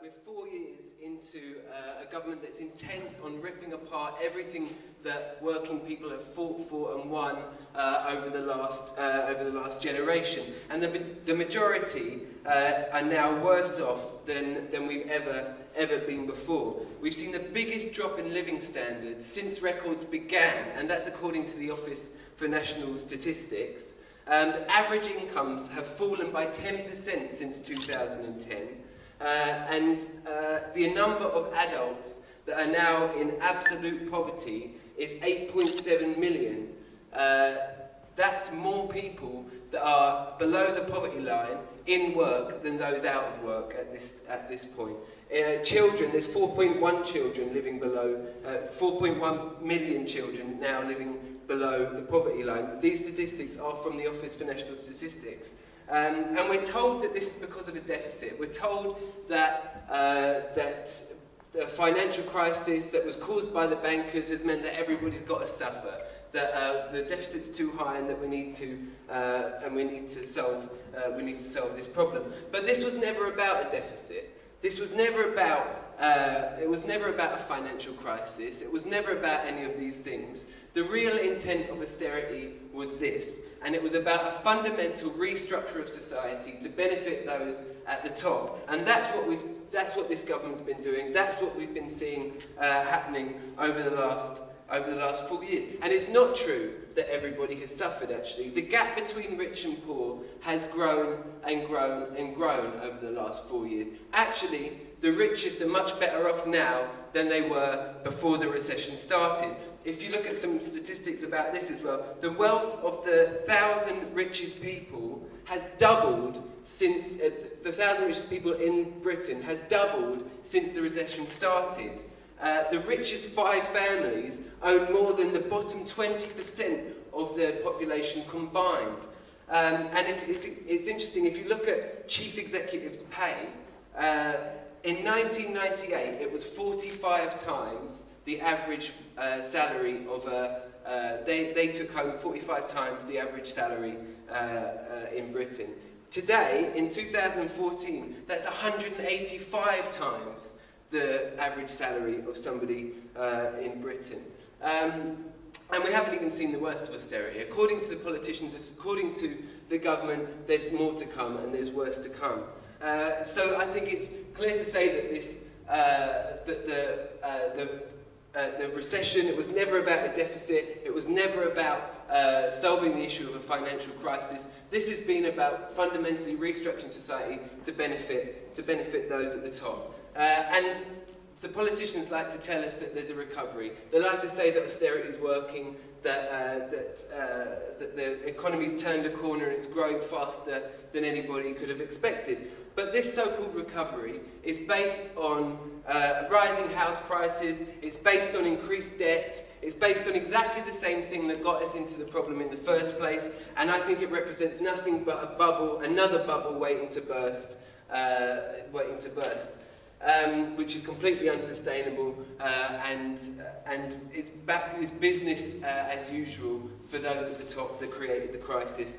We're 4 years into a government that's intent on ripping apart everything that working people have fought for and won over the last generation. And the majority are now worse off than we've ever been before. We've seen the biggest drop in living standards since records began, and that's according to the Office for National Statistics. The average incomes have fallen by 10% since 2010. And the number of adults that are now in absolute poverty is 8.7 million. That's more people that are below the poverty line in work than those out of work at this point. Children, there's 4.1 children living below, 4.1 million children now living below the poverty line. These statistics are from the Office for National Statistics. And we're told that this is because of a deficit. We're told that the financial crisis that was caused by the bankers has meant that everybody's got to suffer, that the deficit's too high and that we need to solve this problem. But this was never about a deficit. This was never about it was never about a financial crisis. It was never about any of these things. The real intent of austerity was this, and it was about a fundamental restructure of society to benefit those at the top. And that's what this government's been doing. That's what we've been seeing happening over the last 4 years. And it's not true that everybody has suffered, actually. The gap between rich and poor has grown and grown and grown over the last 4 years. Actually, the richest are much better off now than they were before the recession started. If you look at some statistics about this as well, the wealth of the 1,000 richest people has doubled since, the 1,000 richest people in Britain has doubled since the recession started. The richest 5 families own more than the bottom 20% of the population combined. And it's interesting, if you look at chief executives' pay, in 1998 it was 45 times the average salary of they took home 45 times the average salary in Britain. Today, in 2014, that's 185 times the average salary of somebody in Britain. And we haven't even seen the worst of austerity. According to the politicians, according to the government, there's more to come and there's worse to come. So I think it's clear to say that this, the recession, it was never about a deficit, it was never about solving the issue of a financial crisis. This has been about fundamentally restructuring society to benefit those at the top. And the politicians like to tell us that there's a recovery. They like to say that austerity is working, that the economy's turned a corner and it's growing faster than anybody could have expected. But this so-called recovery is based on rising house prices, it's based on increased debt, it's based on exactly the same thing that got us into the problem in the first place, and I think it represents nothing but a bubble, another bubble waiting to burst, which is completely unsustainable, and it's business as usual for those at the top that created the crisis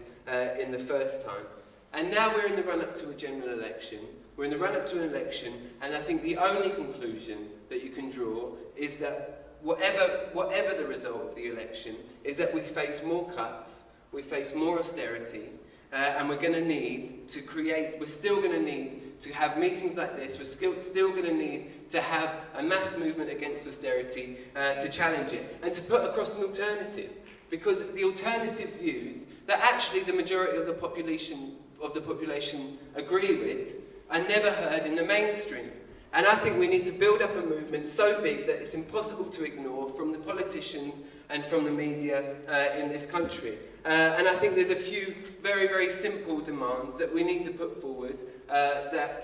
in the first time. And now we're in the run-up to a general election. We're in the run-up to an election, and I think the only conclusion that you can draw is that whatever the result of the election, is that we face more cuts, we face more austerity, and we're going to need to create, we're still going to need to have meetings like this, we're still going to need to have a mass movement against austerity to challenge it, and to put across an alternative. Because the alternative views that actually the majority of the population agree with are never heard in the mainstream. And I think we need to build up a movement so big that it's impossible to ignore from the politicians and from the media in this country. And I think there's a few very, very simple demands that we need to put forward that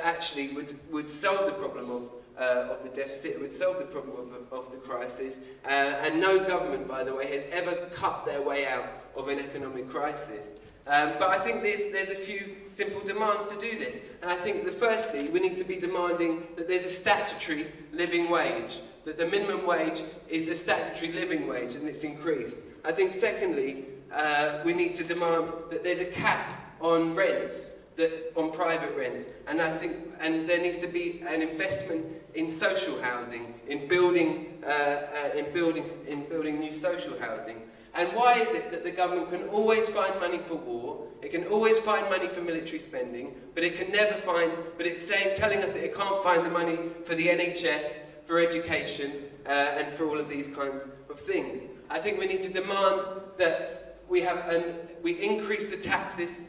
actually would solve the problem of the deficit, it would solve the problem of the crisis. And no government, by the way, has ever cut their way out of an economic crisis. But I think there's a few simple demands to do this. And I think that firstly, we need to be demanding that there's a statutory living wage, that the minimum wage is the statutory living wage and it's increased. I think secondly, we need to demand that there's a cap on rents. on private rents, and I think, and there needs to be an investment in social housing, in building new social housing. And why is it that the government can always find money for war, it can always find money for military spending, but it can never find, but it's telling us that it can't find the money for the NHS, for education, and for all of these kinds of things? I think we need to demand that we increase the taxes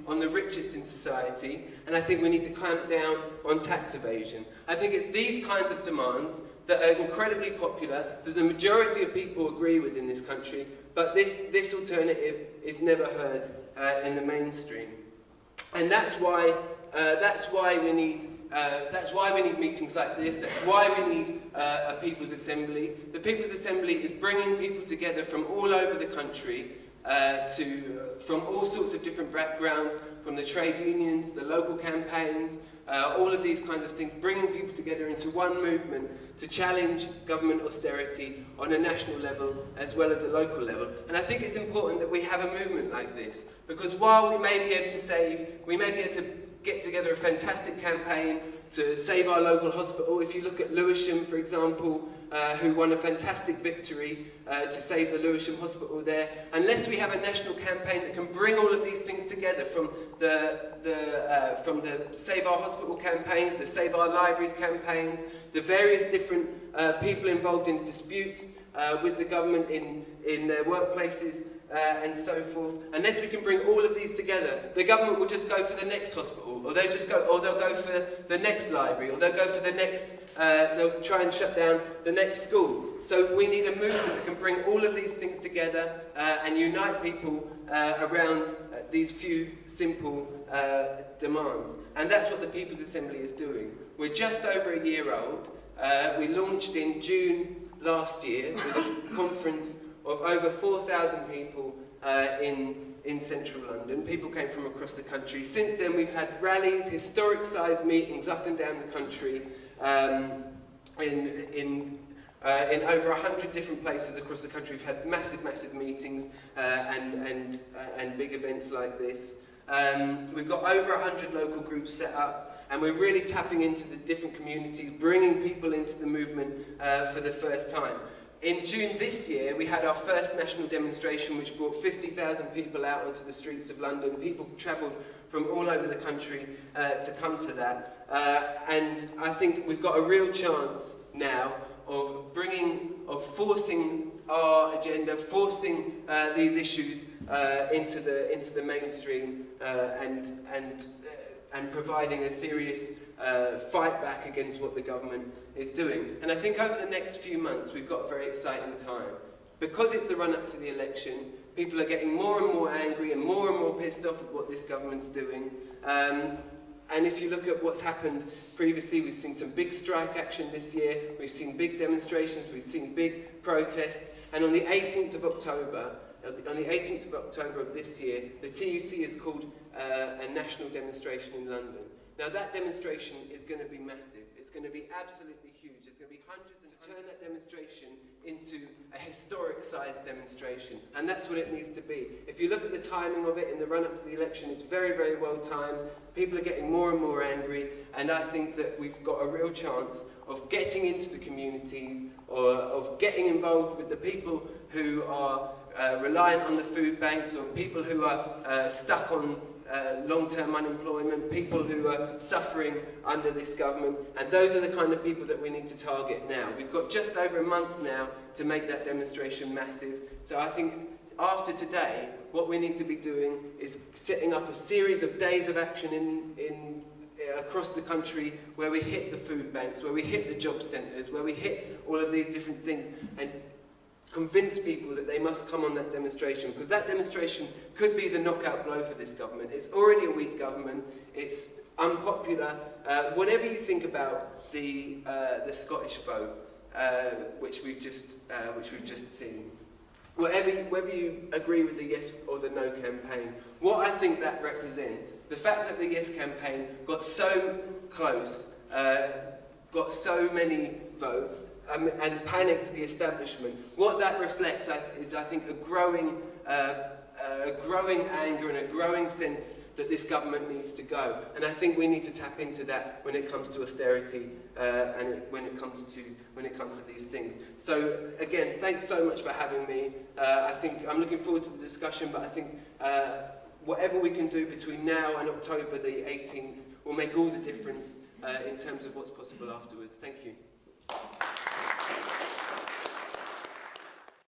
on the richest in society, and I think we need to clamp down on tax evasion. I think it's these kinds of demands that are incredibly popular, that the majority of people agree with in this country, but this alternative is never heard in the mainstream. And that's why we need meetings like this. That's why we need a People's Assembly. The People's Assembly is bringing people together from all over the country, from all sorts of different backgrounds, from the trade unions, the local campaigns, all of these kinds of things, bringing people together into one movement to challenge government austerity on a national level as well as a local level. And I think it's important that we have a movement like this, because while we may be able to get together a fantastic campaign to save our local hospital. If you look at Lewisham, for example, who won a fantastic victory to save the Lewisham Hospital there. Unless we have a national campaign that can bring all of these things together, from the Save Our Hospital campaigns, the Save Our Libraries campaigns, the various different people involved in disputes with the government in their workplaces, and so forth. Unless we can bring all of these together, the government will just go for the next hospital, or they'll go for the next library, or they'll go for the next. They'll try and shut down the next school. So we need a movement that can bring all of these things together and unite people around these few simple demands. And that's what the People's Assembly is doing. We're just over a year old. We launched in June last year with a conference of over 4,000 people in central London. People came from across the country. Since then we've had rallies, historic-sized meetings up and down the country in over 100 different places across the country. We've had massive meetings and big events like this. We've got over 100 local groups set up, and we're really tapping into the different communities, bringing people into the movement for the first time. In June this year, we had our first national demonstration, which brought 50,000 people out onto the streets of London. People travelled from all over the country to come to that. And I think we've got a real chance now of forcing our agenda, forcing these issues into the mainstream, and providing a serious fight back against what the government is doing. And I think over the next few months we've got a very exciting time. Because it's the run-up to the election, people are getting more and more angry and more pissed off at what this government's doing. And if you look at what's happened previously, we've seen some big strike action this year, we've seen big demonstrations, we've seen big protests, and on the 18th of October, of this year, the TUC has called a national demonstration in London. Now that demonstration is going to be massive. It's going to be absolutely huge. There's going to be hundreds, and to turn that demonstration into a historic-sized demonstration. And that's what it needs to be. If you look at the timing of it in the run-up to the election, it's very well timed. People are getting more and more angry, and I think that we've got a real chance of getting into the communities, or of getting involved with the people who are reliant on the food banks, or people who are stuck on long-term unemployment, people who are suffering under this government, and those are the kind of people that we need to target now. We've got just over a month now to make that demonstration massive, so I think after today, what we need to be doing is setting up a series of days of action across the country, where we hit the food banks, where we hit the job centres, where we hit all of these different things, and convince people that they must come on that demonstration, because that demonstration could be the knockout blow for this government. It's already a weak government, it's unpopular. Whatever you think about the Scottish vote, which we've just seen, whether you agree with the yes or the no campaign, what I think that represents, the fact that the yes campaign got so close, got so many votes, and panicked the establishment, what that reflects is, I think, a growing a growing anger and a growing sense that this government needs to go. And I think we need to tap into that when it comes to austerity when it comes to these things. So again, thanks so much for having me. I think I'm looking forward to the discussion, but I think whatever we can do between now and October the 18th will make all the difference in terms of what's possible afterwards. Thank you.